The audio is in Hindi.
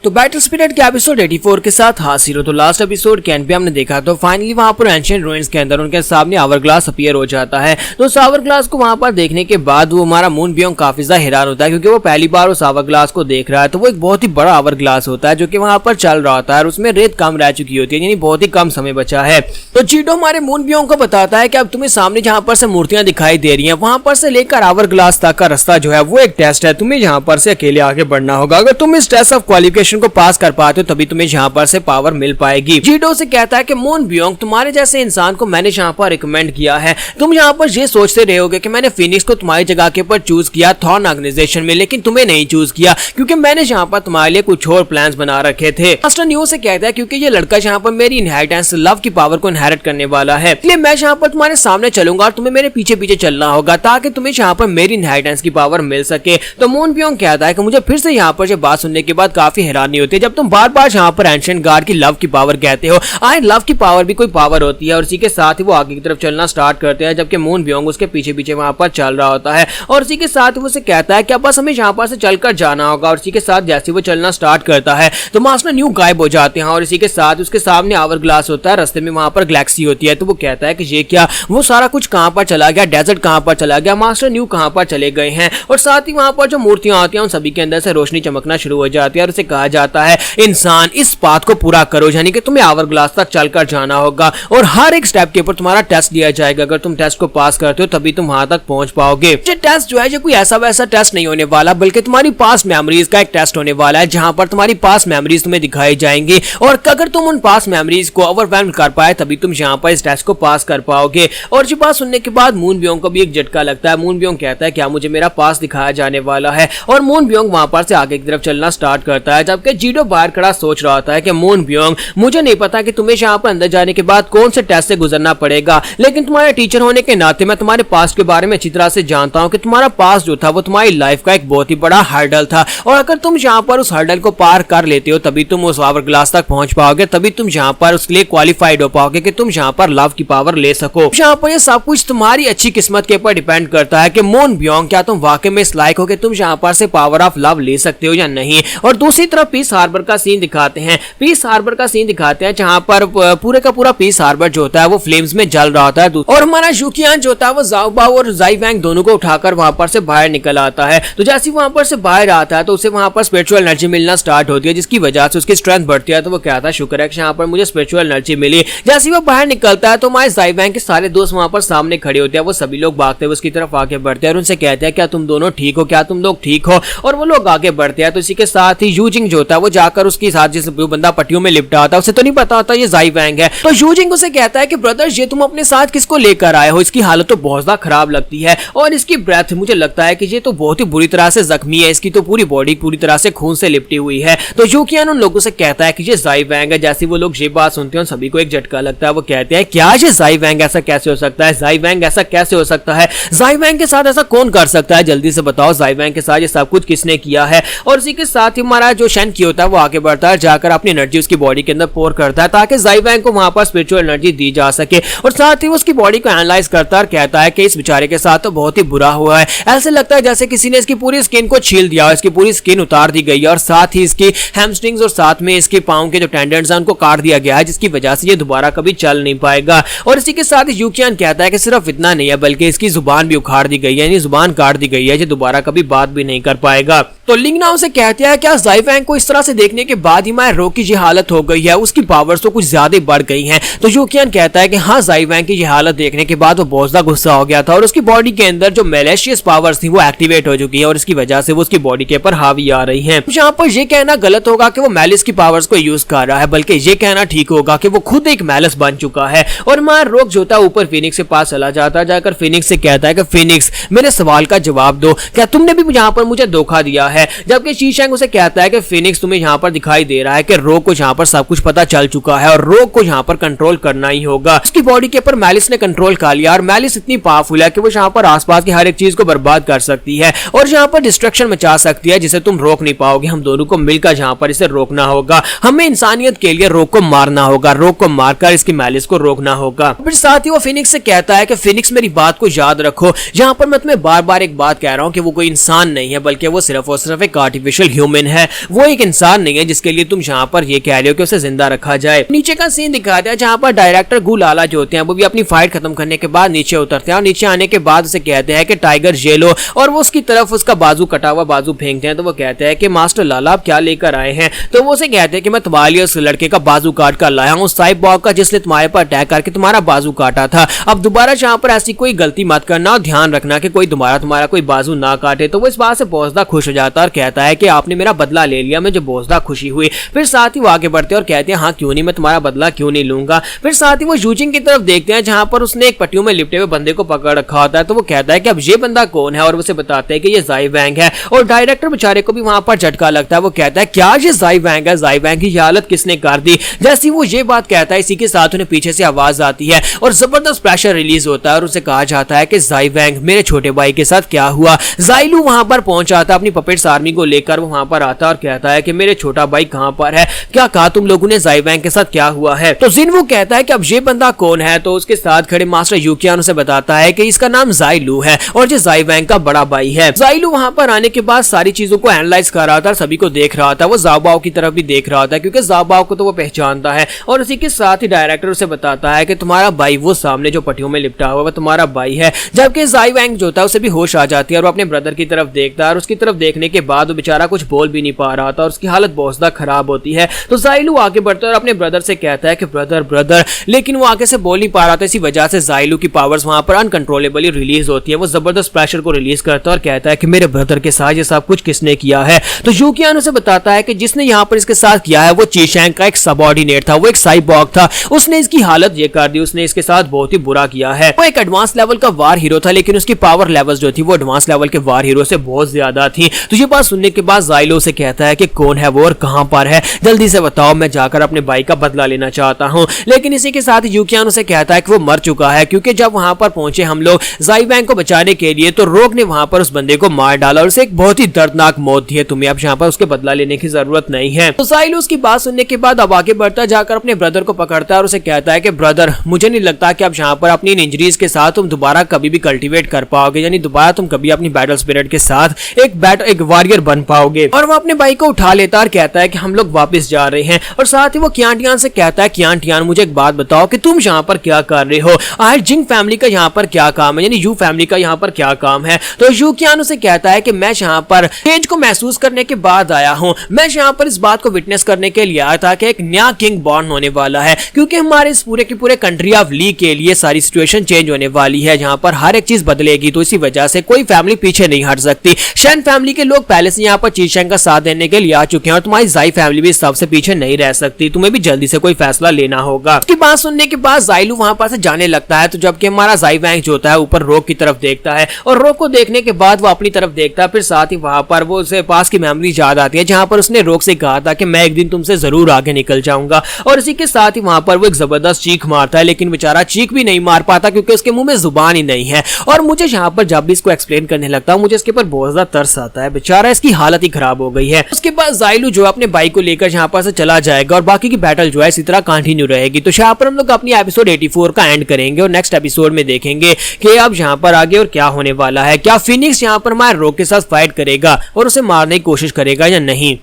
तो बैटल स्पिरिट के एपिसोड 84 के साथ हासिल हो। तो लास्ट एपिसोड के एंड पे हमने देखा तो फाइनली वहां पर एंशिएंट रूइंस के अंदर उनके सामने आवर-ग्लास अपीयर हो जाता है। तो उस आवर-ग्लास को वहां पर देखने के बाद वो हमारा मून बियोंग काफी ज्यादा हैरान होता है, क्योंकि वो पहली बार उस आवर-ग्लास को देख रहा है। तो वो एक बहुत ही बड़ा आवर-ग्लास होता है जो कि वहां पर चल रहा होता है और उसमें रेत कम रह चुकी होती है, यानी बहुत ही कम समय बचा है। तो चीटो हमारे मून बियोंग को बताता है कि अब तुम्हें सामने जहां पर से मूर्तियां दिखाई दे रही है वहां पर से लेकर आवर-ग्लास तक का रास्ता जो है वो एक टेस्ट है। तुम्हें यहाँ पर से अकेले आगे बढ़ना होगा। अगर तुम इस टेस्ट ऑफ क्वालिफिकेशन को पास कर पाते हो तभी तुम्हें यहाँ पर से पावर मिल पाएगी। चीटो से कहता है कि मून बियोंग, तुम्हारे जैसे इंसान को मैंने यहाँ पर रिकमेंड किया है। तुम यहाँ पर ये सोचते रहोगे कि मैंने फिनिक्स को तुम्हारी जगह के ऊपर चूज किया थॉर्न ऑर्गेनाइजेशन में, लेकिन तुम्हें नहीं चूज किया क्योंकि मैंने यहाँ पर तुम्हारे लिए कुछ और प्लान्स बना रखे थे। मास्टर न्यू से कहता है क्योंकि ये लड़का यहाँ पर मेरी इनहेरिटेंस लव की पावर को इनहेरिट करने वाला है, इसलिए मैं यहाँ पर तुम्हारे सामने चलूंगा और तुम्हें मेरे पीछे पीछे चलना होगा ताकि तुम्हें यहाँ पर मेरी इनहेरिटेंस की पावर मिल सके। तो मून बियोंग कहता है कि मुझे फिर से यहाँ पर ये बात सुनने के बाद काफी हैरानी होती है जब तुम बार बार यहाँ पर एंशिएंट गार्ड की लव की पावर कहते हो। आई लव की पावर भी कोई पावर होती है और इसी के साथ ही वो आगे की तरफ चलना स्टार्ट करते हैं, जबकि मून बियोंग उसके पीछे पीछे वहां पर चल रहा होता है और इसी के साथ वो उसे कहता है कि अब बस हमें यहाँ पर से चलकर जाना होगा। और इसी के साथ जैसे वो चलना स्टार्ट करता है तो मास्टर न्यू गायब हो जाते हैं और इसी के साथ उसके सामने आवर ग्लास होता है। रास्ते में वहां पर गैलेक्सी होती है तो वो कहता है कि ये क्या, वो सारा कुछ कहां पर चला गया, डेजर्ट कहां पर चला गया, मास्टर न्यू कहां पर चले गए हैं। और साथ ही वहां पर जो मूर्तियां आती हैं उन सभी के अंदर से रोशनी चमकना शुरू हो जाती है और उसे कहा जाता है इंसान इस बात को पूरा करो, यानी कि तुम्हें आवर ग्लास तक चलकर जाना होगा और हर एक स्टेप के ऊपर तुम्हारा टेस्ट लिया जाएगा। अगर तुम टेस्ट को पास करते हो तभी तुम वहां तक पहुंच पाओगे। ये टेस्ट जो है ये कोई ऐसा वैसा टेस्ट नहीं होने वाला, बल्कि तुम्हारी पास्ट मेमोरीज का एक टेस्ट होने वाला है जहां पर तुम्हारी पास्ट मेमोरीज तुम्हें दिखाई जाएंगी और अगर तुम उन पास्ट मेमोरीज को ओवरवेल्म कर पाए तभी तुम यहाँ पर इस टेस्ट को पास कर पाओगे। और ये बात सुनने के बाद मून बियोंग को भी एक झटका लगता है। मून बियोंग कहता है क्या मुझे मेरा पास दिखाया जाने वाला है और मून बियोंग वहां पर से आगे की तरफ चलना स्टार्ट करता है, जबकि जीडो बाहर खड़ा सोच रहा होता है कि मून बियोंग मुझे नहीं पता कि तुम्हें यहाँ पर अंदर जाने के बाद कौन से टेस्ट से गुजरना पड़ेगा, लेकिन तुम्हारे टीचर होने के नाते मैं तुम्हारे पास्ट के बारे में अच्छी तरह से जानता हूं कि तुम्हारा पास्ट जो था वो तुम्हारी लाइफ का एक बहुत ही बड़ा हर्डल था और अगर तुम यहाँ पर उस हर्डल को पार कर लेते हो तभी तुम उस आवर ग्लास तक पहुंच पाओगे, तभी तुम यहाँ पर उसके लिए क्वालिफाइड हो पाओगे कि तुम यहाँ पर लव की पावर ले सको। यहाँ पर ये सब कुछ तुम्हारी अच्छी किस्मत के ऊपर डिपेंड करता है कि मून बियोंग क्या तुम वाकई में इस लायक हो कि तुम यहाँ पर से पावर ऑफ लव ले सकते हो या नहीं। और दूसरी तरफ पीस हार्बर का सीन दिखाते हैं। पीस हार्बर का सीन दिखाते हैं जहां पर पूरे का पूरा पीस हार्बर जो होता है वो फ्लेम्स में जल रहा होता है और हमारा यूकियान जो होता है वो जाओ बाओ और जाई वैंग दोनों को उठाकर वहां पर से बाहर निकल आता है। तो जैसे वहां पर से बाहर आता है तो उसे वहां पर स्पिरिचुअल एनर्जी मिलना स्टार्ट होती है, जिसकी वजह से उसकी स्ट्रेंथ बढ़ती है। तो वो कहता है शुक्र है कि यहाँ पर मुझे स्पिरिचुअल एनर्जी मिली। जैसे वो बाहर निकलता है तो हमारे जाई वैंग के सारे दोस्त वहां पर सामने खड़े होते हैं। वो सभी लोग भागते हुए उसकी तरफ आगे बढ़ते हैं और उनसे कहते हैं क्या तुम दोनों ठीक हो, क्या तुम लोग ठीक हो। और वो लोग आगे बढ़ते हैं। तो इसी के साथ ही यूजिंग जो होता है वो जाकर उसके साथ जिस बंदा पट्टियों में लिपटा होता है उसे तो नहीं पता होता ये जाई वैंग है। तो यूजिंग उसे कहता है कि ब्रदर ये तुम अपने साथ किसको लेकर आए हो, इसकी हालत तो बहुत ज्यादा खराब लगती है और इसकी ब्रेथ मुझे लगता है कि ये तो बहुत ही बुरी तरह से जख्मी है, इसकी तो पूरी बॉडी पूरी तरह से खून से लिपटी हुई है। तो यूकियान उन लोगों से कहता है कि ये जाई वैंग है। जैसे वो लोग ये बात सुनते हैं सभी को एक झटका लगता है। वो कहते हैं क्या ये जाई वैंग ऐसा कैसे हो सकता है, जाई वैंग ऐसा कैसे हो सकता है, जाई वैंग के साथ ऐसा कौन कर सकता है, जल्दी से बताओ जाई वैंग के साथ ये सब कुछ किसने किया है। और इसी के साथ ही हमारा जो शन की होता है वो आगे बढ़ता है, जाकर अपनी एनर्जी उसकी बॉडी के अंदर पोर करता है ताकि जाई वैंग को वहां पर स्पिरिचुअल एनर्जी दी जा सके और साथ ही उसकी बॉडी को एनालाइज करता है और कहता है कि इस बेचारे के साथ तो बहुत ही बुरा हुआ है। ऐसे लगता है जैसे किसी ने इसकी पूरी स्किन को छील दिया और इसकी पूरी स्किन उतार दी गई है और साथ ही इसकी हैमस्ट्रिंग्स और साथ में इसके पांव के जो टेंडन्स हैं उनको काट दिया गया है, जिसकी वजह से ये दोबारा कभी चल नहीं पाएगा। और इसी के साथ यूकियान कहता है कि सिर्फ इतना नहीं है बल्कि इसकी जुबान भी उखाड़ दी गई है, यानी जुबान काट दी गई है, ये दोबारा कभी बात भी नहीं कर पाएगा। तो लिंगना उसे कहते हैं क्या जाई वैंग को इस तरह से देखने के बाद ही माय रो की ये हालत हो गई है, उसकी पावर्स तो कुछ ज्यादा बढ़ गई हैं। तो यूकियान कहता है कि हाँ जाई वैंग की ये हालत देखने के बाद वो बहुत ज्यादा गुस्सा हो गया था और उसकी बॉडी के अंदर जो मैलिशियस पावर्स थी वो एक्टिवेट हो चुकी है और इसकी वजह से वो उसकी बॉडी के ऊपर हावी आ रही है। यहाँ पर ये कहना गलत होगा कि वो मैलिस की पावर्स को यूज कर रहा है, बल्कि ये कहना ठीक होगा कि वो खुद एक मैलिस बन चुका है। और मार रोक जो था ऊपर फिनिक्स के पास चला जाता है, जाकर फिनिक्स से कहता है कि फिनिक्स मेरे सवाल का जवाब दो, क्या तुमने भी यहाँ पर मुझे धोखा दिया है। जबकि शीशैंग उसे कहता है कि फिनिक्स तुम्हें यहाँ पर दिखाई दे रहा है कि रोक को यहाँ पर सब कुछ पता चल चुका है और रोक को यहाँ पर कंट्रोल करना ही होगा। उसकी बॉडी के ऊपर मैलिस ने कंट्रोल कर लिया और मैलिस इतनी पावरफुल है कि वो यहाँ पर आसपास की हर एक चीज को बर्बाद कर सकती है और यहाँ पर डिस्ट्रक्शन मचा सकती है जिसे तुम रोक नहीं पाओगे। हम दोनों को मिलकर यहाँ पर इसे रोकना होगा, हमें इंसानियत के लिए रोक को मारना होगा, रोक को मारकर इसकी मैलिस को रोकना होगा। फिर साथ ही वो फिनिक्स से कहता है कि फिनिक्स मेरी बात को याद रखो, यहाँ पर मैं तुम्हें बार बार एक बात कह रहा हूँ कि वो कोई इंसान नहीं है बल्कि वो सिर्फ और सिर्फ एक आर्टिफिशियल ह्यूमन है, वो एक इंसान नहीं है जिसके लिए तुम यहाँ पर ये कह रहे हो कि उसे जिंदा रखा जाए। नीचे का सीन दिखाते हैं जहाँ पर डायरेक्टर गुलाला जो होते हैं वो भी अपनी फाइट खत्म करने के बाद नीचे उतरते हैं और नीचे आने के बाद उसे कहते हैं कि टाइगर ये लो, और वो उसकी तरफ उसका बाजू कटा हुआ बाजू फेंकते हैं। तो वो कहते हैं कि मास्टर लाला आप क्या लेकर आए हैं? तो वो उसे कहते हैं कि मैं तुम्हारे लिए उस लड़के का बाजू काट कर लाया हूँ, साइबॉर्ग का, जिसने तुम्हारे पर अटैक करके तुम्हारा बाजू काटा था। अब दोबारा यहाँ पर ऐसी कोई गलती मत करना और ध्यान रखना कि कोई दोबारा तुम्हारा कोई बाजू ना काटे। तो वो इस बात से बहुत ज्यादा खुश हो जाता है और कहता है कि आपने मेरा बदला ले लिया, मुझे बहुत ज्यादा खुशी हुई। फिर साथ ही वो आगे बढ़ते हैं और कहते हैं हाँ क्यों नहीं, मैं तुम्हारा बदला क्यों नहीं लूंगा। फिर साथ ही वो यूजिंग की तरफ देखते हैं जहां पर उसने एक पट्टियों में लिपटे हुए बंदे को पकड़ रखा होता है। तो वो कहता है कि अब ये बंदा कौन है, और उसे बताते हैं कि ये ज़ाई वैंग है। और डायरेक्टर बेचारे को भी वहां पर झटका लगता है। वो कहता है क्या ये ज़ाई वैंग है, ज़ाई वैंग की हालत किसने कर दी। जैसे वो ये बात कहता है इसी के साथ उन्हें पीछे से आवाज आती है और जबरदस्त प्रेशर रिलीज होता है और उसे कहा जाता है कि ज़ाई वैंग मेरे छोटे भाई के साथ क्या हुआ। ज़ाइलू वहां पर पहुंच आता है अपनी पपेट्स आर्मी को लेकर, वो वहां पर आता है और कहता है कि मेरे छोटा भाई कहां पर है, क्या कहा तुम लोगों ने, ज़ाई वैंग के साथ क्या हुआ है। तो जिनवू कहता है कि अब ये बंदा कौन है। तो उसके साथ खड़े मास्टर यूकियान उसे बताता है कि इसका नाम ज़ाइलू है और ये ज़ाई वैंग का बड़ा भाई है। ज़ाइलू वहां पर आने के बाद सारी चीजों को एनालाइज कर रहा था, सभी को देख रहा था। वो ज़ाओबाओ की तरफ भी देख रहा था क्योंकि ज़ाओबाओ को तो वो पहचानता है। और उसी के साथ ही डायरेक्टर उसे बताता है कि तुम्हारा भाई वो सामने जो पट्टियों में लिपटा हुआ वो तुम्हारा भाई है। जबकि ज़ाई वैंग जो था उसे भी होश आ जाती है और वो अपने ब्रदर की तरफ देखता है और उसकी तरफ देखने के बाद वो बेचारा कुछ बोल भी नहीं पा रहा था और उसकी हालत बहुत ज्यादा खराब होती है। तो ज़ाइलू आगे बढ़ता है और अपने ब्रदर से कहता है कि ब्रदर ब्रदर, लेकिन वो आगे से बोल नहीं पा रहा था। इसी वजह से ज़ाइलू की पावर्स वहां पर अनकंट्रोलेबली रिलीज होती है। वो जबरदस्त प्रेशर को रिलीज करता है और कहता है कि मेरे ब्रदर के साथ ये सब कुछ किसने किया है। तो यूकियान उसे बताता है कि जिसने यहाँ पर इसके साथ किया है वो चीशैंग का एक सबऑर्डिनेट था, वो एक साइबॉर्ग था, उसने इसकी हालत ये कर दी, उसने इसके साथ बहुत ही बुरा किया है। वो एक एडवांस लेवल का वार हीरो था लेकिन उसकी पावर लेवल्स जो थी वो एडवांस लेवल के वार हीरो से बहुत ज्यादा थी। तो ये बात सुनने के बाद ज़ाइलू से कहता है कि कौन है वो और कहां पर है, जल्दी से बताओ, मैं जाकर अपने भाई का बदला लेना चाहता हूं। लेकिन इसी के साथ यूकियान उसे कहता है कि वो मर चुका है क्योंकि जब वहां पर पहुंचे हम लोग ज़ाई वैंग को बचाने के लिए तो रोग ने वहां पर उस बंदे को मार डाला और उसे एक बहुत ही दर्दनाक मौत दी है। तुम्हें अब यहाँ पर उसके बदला लेने की जरूरत नहीं है। तो ज़ाइलू उसकी बात सुनने के बाद अब आगे बढ़ता जाकर अपने ब्रदर को पकड़ता है और उसे कहता है कि ब्रदर मुझे नहीं लगता कि अब यहाँ पर अपनी इंजरीज के साथ तुम दोबारा कभी भी कल्टीवेट कर पाओगे, यानी दोबारा तुम कभी अपनी बैटल स्पिरिट के साथ एक वॉरियर बन पाओगे। और वो अपने भाई को उठा लेता है और कहता है कि हम लोग वापस जा रहे हैं। और साथ ही वो कियांटियान से कहता है कियांटियान मुझे एक बात बताओ कि तुम यहाँ पर क्या कर रहे हो, आखिर जिंग फैमिली का यहाँ पर क्या काम है, यानी यू फैमिली का यहाँ पर क्या काम है। तो यूकियान उसे कहता है कि मैं यहाँ पर चेंज को महसूस करने के बाद आया हूँ, मैं यहाँ पर इस बात को विटनेस करने के लिए आया था कि एक नया किंग बॉर्न होने वाला है क्योंकि हमारे इस पूरे के पूरे कंट्री ऑफ ली के लिए सारी सिचुएशन चेंज होने वाली है, जहाँ पर हर एक चीज बदलेगी। तो इसी वजह से कोई फैमिली पीछे नहीं हट सकती। शैन फैमिली के लोग पहले से यहाँ पर चीशैंग का साथ देने के लिए आ चुके हैं और तुम्हारी ज़ाई फैमिली भी सबसे पीछे नहीं रह सकती, तुम्हें भी जल्दी से कोई फैसला लेना होगा। उसकी बात सुनने के बाद ज़ाइलू वहां पर से जाने लगता है। तो जबकि हमारा ज़ाई वैंग जो होता है ऊपर रोक की तरफ देखता है और रोक को देखने के बाद वो अपनी तरफ देखता है। फिर साथ ही वहां पर वो उसे पास की मेमोरी याद आती है जहां पर उसने रोक से कहा था कि मैं एक दिन तुमसे जरूर आगे निकल जाऊंगा। और इसी के साथ ही वहां पर वो एक जबरदस्त चीख मारता है लेकिन बेचारा चीख भी नहीं मार पाता क्योंकि उसके मुंह में जुबान ही नहीं है। और मुझे यहाँ पर जब भी इसको एक्सप्लेन करने लगता हूँ मुझे इसके ऊपर बहुत ज्यादा तरस आता है, बेचारा इसकी हालत ही खराब हो गई है। उसके बाद ज़ाइलू जो अपने भाई को लेकर यहाँ पर से चला जाएगा और बाकी की बैटल जो है इसी तरह कंटिन्यू रहेगी। तो यहाँ पर हम लोग अपनी एपिसोड 84 का एंड करेंगे और नेक्स्ट एपिसोड में देखेंगे कि अब यहाँ पर आगे और क्या होने वाला है। क्या फिनिक्स यहाँ पर हमारे रोक के साथ फाइट करेगा और उसे मारने की कोशिश करेगा या नहीं।